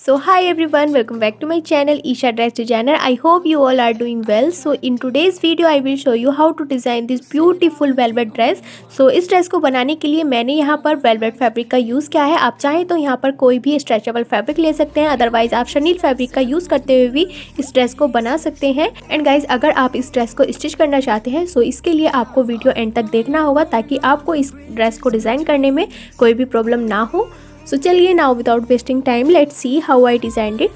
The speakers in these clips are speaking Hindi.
So hi everyone, welcome back to my channel Isha Dress Designer. I hope you all are doing well. So in today's video I will show you how to design this beautiful velvet dress. So इस ड्रेस को बनाने के लिए मैंने यहाँ पर वेलवेट फैब्रिक का यूज़ किया है। आप चाहें तो यहाँ पर कोई भी स्ट्रेचेबल फैब्रिक ले सकते हैं, अदरवाइज आप शनील फैब्रिक का यूज़ करते हुए भी इस ड्रेस को बना सकते हैं। एंड गाइज, अगर आप इस ड्रेस को स्टिच करना चाहते हैं सो इसके लिए आपको वीडियो एंड तक देखना होगा ताकि आपको इस ड्रेस को डिज़ाइन करने में कोई भी प्रॉब्लम ना हो। सो चलिए, now without wasting time let's see how I designed it.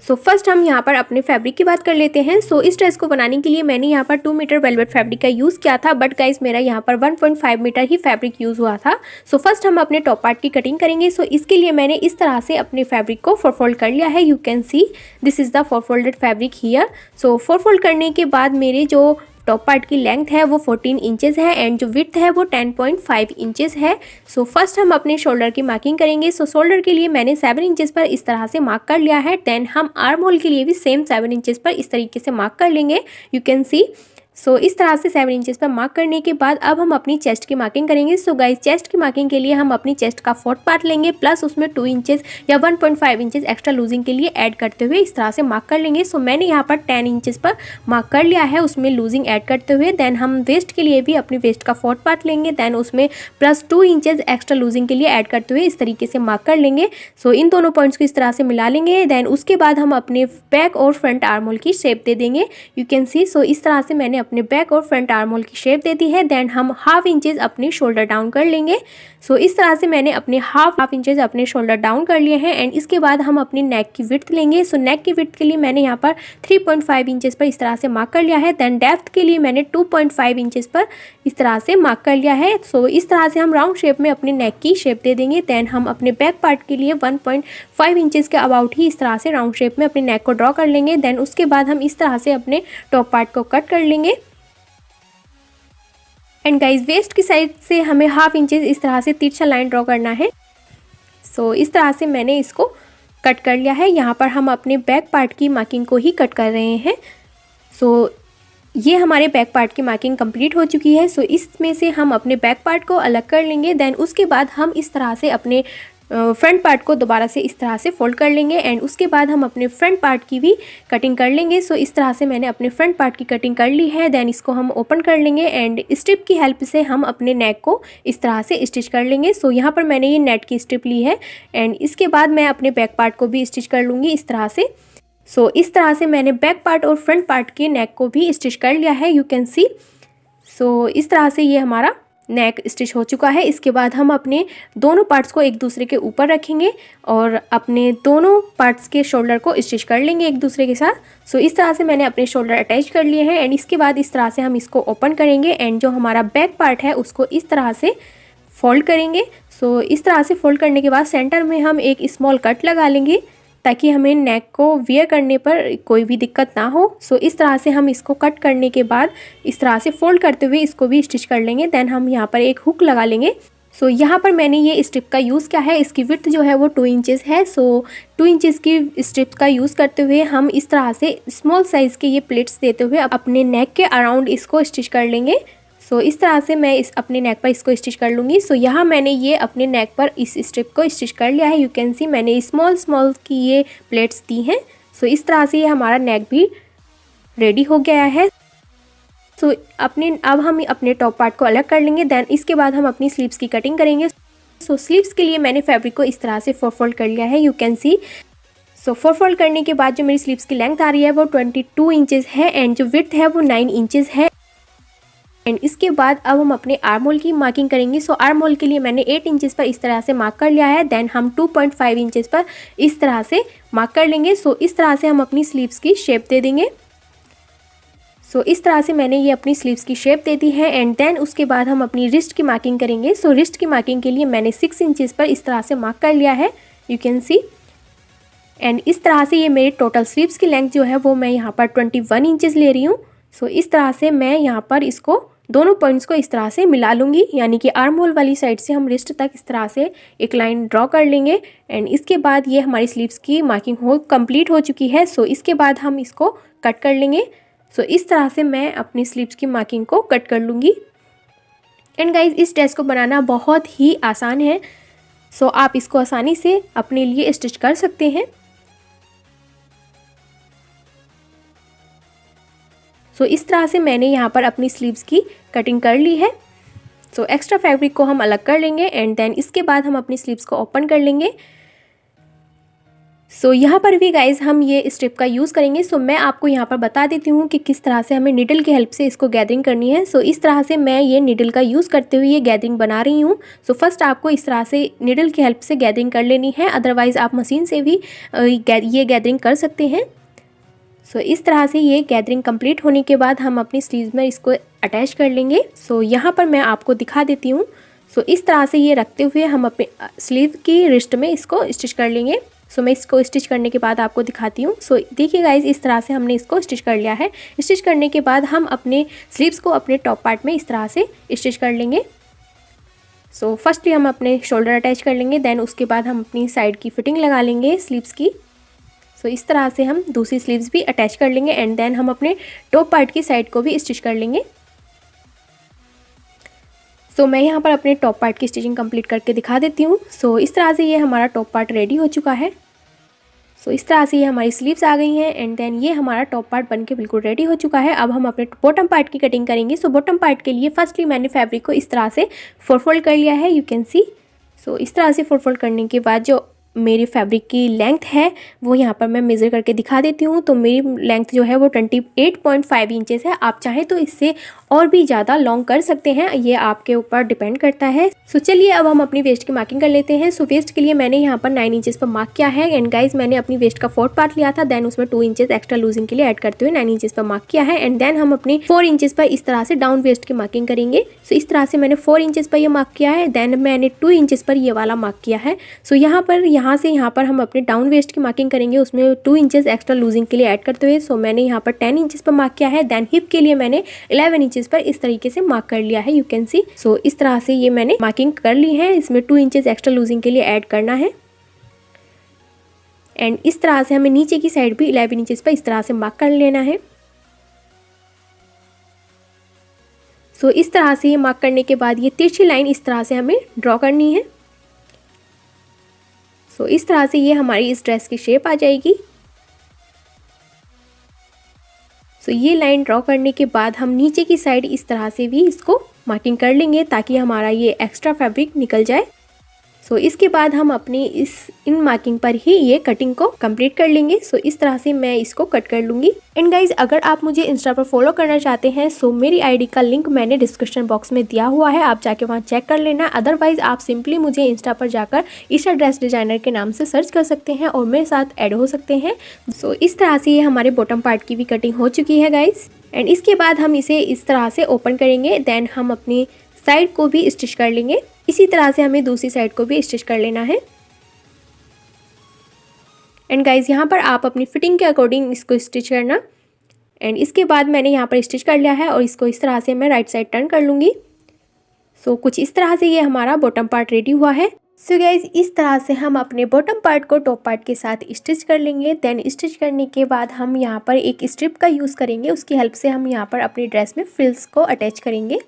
So first हम यहाँ पर अपने फैब्रिक की बात कर लेते हैं। सो इस ड्रेस को बनाने के लिए मैंने यहाँ पर 2 मीटर वेलवेट फैब्रिक का यूज़ किया था, बट गाइस मेरा यहाँ पर 1.5 मीटर ही फैब्रिक यूज़ हुआ था। सो फर्स्ट हम अपने टॉप पार्ट की कटिंग करेंगे। सो इसके लिए मैंने इस तरह से अपने फैब्रिक को 4 फोल्ड कर लिया है। You can see this is the 4 folded fabric here. So 4 fold करने के बाद मेरे जो टॉप पार्ट की लेंथ है वो 14 इंचेस है एंड जो विड्थ है वो 10.5 इंचेस है। सो फर्स्ट हम अपने शोल्डर की मार्किंग करेंगे। सो शोल्डर के लिए मैंने 7 इंचेस पर इस तरह से मार्क कर लिया है। देन हम आर्म होल के लिए भी सेम 7 इंचेस पर इस तरीके से मार्क कर लेंगे। यू कैन सी सो इस तरह से 7 इंचेस पर मार्क करने के बाद अब हम अपनी चेस्ट की मार्किंग करेंगे। सो गाइस, चेस्ट की मार्किंग के लिए हम अपनी चेस्ट का 4th पार्ट लेंगे प्लस उसमें 2 इंचेस या 1.5 इंचेस एक्स्ट्रा लूजिंग के लिए ऐड करते हुए इस तरह से मार्क कर लेंगे। सो मैंने यहाँ पर 10 इंचेस पर मार्क कर लिया है उसमें लूजिंग ऐड करते हुए। देन हम वेस्ट के लिए भी अपनी वेस्ट का 4th पार्ट लेंगे, देन उसमें प्लस 2 इंचेस एक्स्ट्रा लूजिंग के लिए ऐड करते हुए इस तरीके से मार्क कर लेंगे। सो इन दोनों पॉइंट्स को इस तरह से मिला लेंगे। देन उसके बाद हम अपने बैक और फ्रंट आर्म होल की शेप दे देंगे। यू कैन सी सो इस तरह से मैंने अपने बैक और फ्रंट आर्म होल की शेप दे दी है। देन हम हाफ इंचेस अपने शोल्डर डाउन कर लेंगे। सो इस तरह से मैंने अपने हाफ इंचेस अपने शोल्डर डाउन कर लिए हैं। एंड इसके बाद हम अपनी नेक की विड्थ लेंगे। सो नेक की विड्थ के लिए मैंने यहाँ पर 3.5 इंचेस पर इस तरह से मार्क कर लिया है। देन डेप्थ के लिए मैंने 2.5 इंचेस पर इस तरह से मार्क कर लिया है। सो इस तरह से हम राउंड शेप में अपनी नेक की शेप दे देंगे। देन हम अपने बैक पार्ट के लिए 1.5 इंचेस के अबाउट ही इस तरह से राउंड शेप में अपनी नेक को ड्रॉ कर लेंगे। देन उसके बाद हम इस तरह से अपने टॉप पार्ट को कट कर लेंगे। एंड गाइज, वेस्ट की साइड से हमें हाफ इंचेस इस तरह से तिरछा लाइन ड्रॉ करना है। सो इस तरह से मैंने इसको कट कर लिया है। यहाँ पर हम अपने बैक पार्ट की मार्किंग को ही कट कर रहे हैं। सो ये हमारे बैक पार्ट की मार्किंग कंप्लीट हो चुकी है। सो इसमें से हम अपने बैक पार्ट को अलग कर लेंगे। देन उसके बाद हम इस तरह से अपने फ्रंट पार्ट को दोबारा से इस तरह से फोल्ड कर लेंगे। एंड उसके बाद हम अपने फ्रंट पार्ट की भी कटिंग कर लेंगे। सो इस तरह से मैंने अपने फ्रंट पार्ट की कटिंग कर ली है। देन इसको हम ओपन कर लेंगे एंड स्ट्रिप की हेल्प से हम अपने नेक को इस तरह से स्टिच कर लेंगे। सो यहाँ पर मैंने ये नेट की स्ट्रिप ली है एंड इसके बाद मैं अपने बैक पार्ट को भी स्टिच कर लूँगी इस तरह से। सो इस तरह से मैंने बैक पार्ट और फ्रंट पार्ट के नेक को भी स्टिच कर लिया है। यू कैन सी सो इस तरह से ये हमारा नेक स्टिच हो चुका है। इसके बाद हम अपने दोनों पार्ट्स को एक दूसरे के ऊपर रखेंगे और अपने दोनों पार्ट्स के शोल्डर को स्टिच कर लेंगे एक दूसरे के साथ। सो इस तरह से मैंने अपने शोल्डर अटैच कर लिए हैं। एंड इसके बाद इस तरह से हम इसको ओपन करेंगे एंड जो हमारा बैक पार्ट है उसको इस तरह से फोल्ड करेंगे। सो इस तरह से फोल्ड करने के बाद सेंटर में हम एक स्मॉल कट लगा लेंगे ताकि हमें नेक को वियर करने पर कोई भी दिक्कत ना हो। सो इस तरह से हम इसको कट करने के बाद इस तरह से फोल्ड करते हुए इसको भी स्टिच कर लेंगे। देन हम यहाँ पर एक हुक लगा लेंगे। सो यहाँ पर मैंने ये स्ट्रिप का यूज़ किया है। इसकी विड्थ जो है वो 2 इंचेस है। सो 2 इंचेस की स्ट्रिप का यूज़ करते हुए हम इस तरह से स्मॉल साइज़ के ये प्लेट्स देते हुए अपने नेक के अराउंड इसको स्टिच कर लेंगे। सो इस तरह से मैं अपने नेक पर इसको स्टिच कर लूँगी। सो यहाँ मैंने ये अपने नेक पर इस स्ट्रिप को स्टिच कर लिया है। यू कैन सी मैंने स्मॉल की ये प्लेट्स दी हैं। सो इस तरह से ये हमारा नेक भी रेडी हो गया है। सो अब हम अपने टॉप पार्ट को अलग कर लेंगे। देन इसके बाद हम अपनी स्लीव्स की कटिंग करेंगे। सो स्लीव्स के लिए मैंने फैब्रिक को इस तरह से 4 फोल्ड कर लिया है। You can see so 4 fold करने के बाद जो मेरी स्लीव्स की लेंथ आ रही है वो 22 इंचेस है एंड जो विड्थ है वो 9 इंचेस है। एंड इसके बाद अब हम अपने आर्म होल की मार्किंग करेंगे। सो आर्म होल के लिए मैंने 8 इंचेस पर इस तरह से मार्क कर लिया है। देन हम 2.5 इंचेस पर इस तरह से मार्क कर लेंगे। सो इस तरह से हम अपनी स्लीव्स की शेप दे देंगे। सो इस तरह से मैंने ये अपनी स्लीव्स की शेप दे दी है। एंड देन उसके बाद हम अपनी रिस्ट की मार्किंग करेंगे। सो रिस्ट की मार्किंग के लिए मैंने 6 इंचेस पर इस तरह से मार्क कर लिया है। यू कैन सी एंड इस तरह से ये मेरी टोटल स्लीव्स की लेंथ जो है वो मैं यहाँ पर 21 इंचेस ले रही हूँ। सो इस तरह से मैं यहाँ पर इसको दोनों पॉइंट्स को इस तरह से मिला लूँगी, यानी कि आर्म होल वाली साइड से हम रिस्ट तक इस तरह से एक लाइन ड्रॉ कर लेंगे। एंड इसके बाद ये हमारी स्लीव्स की मार्किंग कंप्लीट हो चुकी है। सो इसके बाद हम इसको कट कर लेंगे। सो इस तरह से मैं अपनी स्लीव्स की मार्किंग को कट कर लूँगी। एंड गाइज, इस ड्रेस को बनाना बहुत ही आसान है। सो आप इसको आसानी से अपने लिए स्टिच कर सकते हैं। सो इस तरह से मैंने यहाँ पर अपनी स्लीव्स की कटिंग कर ली है। सो एक्स्ट्रा फैब्रिक को हम अलग कर लेंगे एंड देन इसके बाद हम अपनी स्लीव्स को ओपन कर लेंगे। सो यहाँ पर भी गाइज हम ये स्ट्रिप का यूज़ करेंगे। सो मैं आपको यहाँ पर बता देती हूँ कि किस तरह से हमें निडल की हेल्प से इसको गैदरिंग करनी है। सो इस तरह से मैं ये निडल का यूज़ करते हुए ये गैदरिंग बना रही हूँ। सो फर्स्ट आपको इस तरह से निडल की हेल्प से गैदरिंग कर लेनी है, अदरवाइज़ आप मशीन से भी ये गैदरिंग कर सकते हैं। सो इस तरह से ये गैदरिंग कंप्लीट होने के बाद हम अपनी स्लीव्स में इसको अटैच कर लेंगे। सो यहाँ पर मैं आपको दिखा देती हूँ। सो इस तरह से ये रखते हुए हम अपने स्लीव की रिस्ट में इसको स्टिच कर लेंगे। सो मैं इसको स्टिच करने के बाद आपको दिखाती हूँ। सो देखिए गाइज, इस तरह से हमने इसको स्टिच कर लिया है। स्टिच करने के बाद हम अपने स्लीव्स को अपने टॉप पार्ट में इस तरह से स्टिच कर लेंगे। सो फर्स्टली हम अपने शोल्डर अटैच कर लेंगे, देन उसके बाद हम अपनी साइड की फिटिंग लगा लेंगे स्लीव्स की। सो इस तरह से हम दूसरी स्लीव्स भी अटैच कर लेंगे एंड देन हम अपने टॉप पार्ट की साइड को भी स्टिच कर लेंगे। सो मैं यहाँ पर अपने टॉप पार्ट की स्टिचिंग कंप्लीट करके दिखा देती हूँ। सो इस तरह से ये हमारा टॉप पार्ट रेडी हो चुका है। सो इस तरह से ये हमारी स्लीव्स आ गई हैं एंड देन ये हमारा टॉप पार्ट बनके बिल्कुल रेडी हो चुका है। अब हम अपने बॉटम पार्ट की कटिंग करेंगे। सो बॉटम पार्ट के लिए फर्स्टली मैंने फैब्रिक को इस तरह से फोल्ड कर लिया है, यू कैन सी। सो इस तरह से फोल्ड करने के बाद जो मेरी फैब्रिक की लेंथ है वो यहाँ पर मैं मेज़र करके दिखा देती हूँ। तो मेरी लेंथ जो है वो 28.5 इंचेस है। आप चाहें तो इससे और भी ज़्यादा लॉन्ग कर सकते हैं, ये आपके ऊपर डिपेंड करता है। सो चलिए अब हम अपनी वेस्ट की मार्किंग कर लेते हैं। सो वेस्ट के लिए मैंने यहाँ पर 9 इंचेस पर मार्क किया है एंड गाइज मैंने अपनी वेस्ट का 4th पार्ट लिया था, देन उसमें 2 इंचेस एक्स्ट्रा लूजिंग के लिए ऐड करते हुए 9 इंचेस पर मार्क किया है एंड देन हम अपनी 4 इंचेस पर इस तरह से डाउन वेस्ट की मार्किंग करेंगे। सो इस तरह से मैंने 4 इंचेस पर ये मार्क किया है, देन मैंने 2 इंचेस पर ये वाला मार्क किया है। सो यहाँ पर हम अपने डाउन वेस्ट की मार्किंग करेंगे, उसमें 2 इंचेस एक्स्ट्रा लूजिंग के लिए ऐड करते हुए। सो मैंने यहाँ पर 10 इंचेस पर मार्क किया है, देन हिप के लिए मैंने 11 इंचेस पर इस तरीके से मार्क कर लिया है, यू कैन सी। सो इस तरह से ये मैंने मार्किंग कर ली है। इसमें 2 इंचेस एक्स्ट्रा लूजिंग के लिए ऐड करना है एंड इस तरह से हमें नीचे की साइड भी 11 इंचेस पर इस तरह से मार्क कर लेना है। सो इस तरह से ये मार्क करने के बाद ये तिरछी लाइन इस तरह से हमें ड्रॉ करनी है। सो इस तरह से ये हमारी इस ड्रेस की शेप आ जाएगी। सो ये लाइन ड्रॉ करने के बाद हम नीचे की साइड इस तरह से भी इसको मार्किंग कर लेंगे ताकि हमारा ये एक्स्ट्रा फैब्रिक निकल जाए। सो इसके बाद हम अपनी इन मार्किंग पर ही ये कटिंग को कंप्लीट कर लेंगे। सो इस तरह से मैं इसको कट कर लूँगी। एंड गाइज, अगर आप मुझे इंस्टा पर फॉलो करना चाहते हैं सो मेरी आईडी का लिंक मैंने डिस्क्रिप्शन बॉक्स में दिया हुआ है, आप जाके वहाँ चेक कर लेना। अदरवाइज आप सिंपली मुझे इंस्टा पर जाकर ईशा ड्रेस डिजाइनर के नाम से सर्च कर सकते हैं और मेरे साथ ऐड हो सकते हैं। सो इस तरह से ये हमारे बॉटम पार्ट की भी कटिंग हो चुकी है गाइज। एंड इसके बाद हम इसे इस तरह से ओपन करेंगे, देन हम अपनी साइड को भी स्टिच कर लेंगे। इसी तरह से हमें दूसरी साइड को भी स्टिच कर लेना है। एंड गाइज, यहाँ पर आप अपनी फिटिंग के अकॉर्डिंग इसको स्टिच करना। एंड इसके बाद मैंने यहाँ पर स्टिच कर लिया है और इसको इस तरह से मैं राइट साइड टर्न कर लूँगी। सो कुछ इस तरह से ये हमारा बॉटम पार्ट रेडी हुआ है। सो गाइज, इस तरह से हम अपने बॉटम पार्ट को टॉप पार्ट के साथ स्टिच कर लेंगे। देन स्टिच करने के बाद हम यहाँ पर एक स्ट्रिप का यूज़ करेंगे, उसकी हेल्प से हम यहाँ पर अपनी ड्रेस में फ्रिल्स को अटैच करेंगे।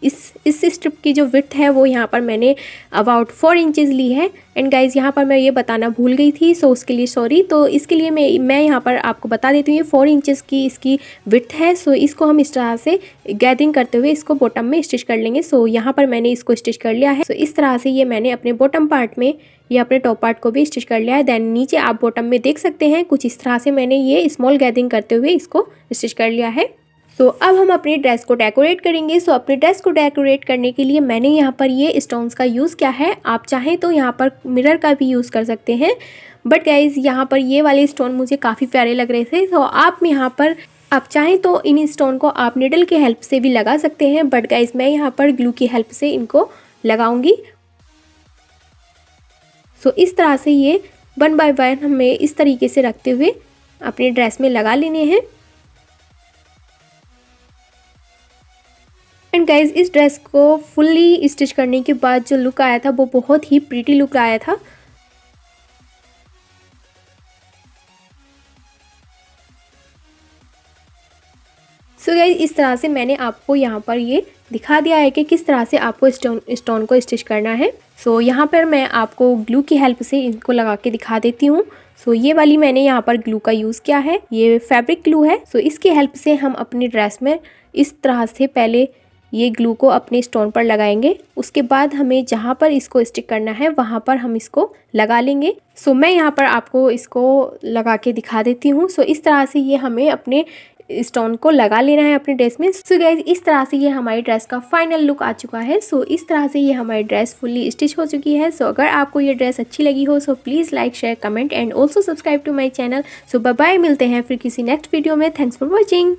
इस स्ट्रिप की जो विड्थ है वो यहाँ पर मैंने अबाउट 4 इंचेस ली है। एंड गाइज, यहाँ पर मैं ये बताना भूल गई थी, सो उसके लिए सॉरी। तो इसके लिए मैं यहाँ पर आपको बता देती हूँ, ये 4 इंचेस की इसकी विड्थ है। सो इसको हम इस तरह से गैदरिंग करते हुए इसको बॉटम में स्टिच कर लेंगे। सो यहाँ पर मैंने इसको स्टिच कर लिया है। सो इस तरह से ये मैंने अपने बॉटम पार्ट में ये अपने टॉप पार्ट को भी स्टिच कर लिया है। देन नीचे आप बॉटम में देख सकते हैं कुछ इस तरह से मैंने ये स्मॉल गैदरिंग करते हुए इसको स्टिच कर लिया है। सो अब हम अपनी ड्रेस को डेकोरेट करेंगे। सो अपनी ड्रेस को डेकोरेट करने के लिए मैंने यहाँ पर ये स्टोन्स का यूज़ किया है। आप चाहें तो यहाँ पर मिरर का भी यूज़ कर सकते हैं, बट गाइज यहाँ पर ये वाले स्टोन मुझे काफ़ी प्यारे लग रहे थे। तो आप चाहें तो इन स्टोन को आप निडल की हेल्प से भी लगा सकते हैं, बट गाइज मैं यहाँ पर ग्लू की हेल्प से इनको लगाऊंगी। सो इस तरह से ये 1 बाय 1 हमें इस तरीके से रखते हुए अपनी ड्रेस में लगा लेने हैं। एंड गाइज, इस ड्रेस को फुल्ली स्टिच करने के बाद जो लुक आया था वो बहुत ही प्रीटी लुक आया था। सो गाइस इस तरह से मैंने आपको यहाँ पर ये दिखा दिया है कि किस तरह से आपको स्टोन को स्टिच करना है। सो यहाँ पर मैं आपको ग्लू की हेल्प से इनको लगा के दिखा देती हूँ। सो ये वाली मैंने यहाँ पर ग्लू का यूज़ किया है, ये फैब्रिक ग्लू है। सो इसकी हेल्प से हम अपनी ड्रेस में इस तरह से पहले ये ग्लू को अपने स्टोन पर लगाएंगे, उसके बाद हमें जहाँ पर इसको स्टिक करना है वहाँ पर हम इसको लगा लेंगे। सो मैं यहाँ पर आपको इसको लगा के दिखा देती हूँ। सो इस तरह से ये हमें अपने स्टोन को लगा लेना है अपने ड्रेस में। सो गाइस इस तरह से ये हमारी ड्रेस का फाइनल लुक आ चुका है। सो इस तरह से ये हमारी ड्रेस फुल्ली स्टिच हो चुकी है। सो अगर आपको ये ड्रेस अच्छी लगी हो so please like share comment and also subscribe to my channel. So bye bye, मिलते हैं फिर किसी नेक्स्ट वीडियो में। Thanks for watching.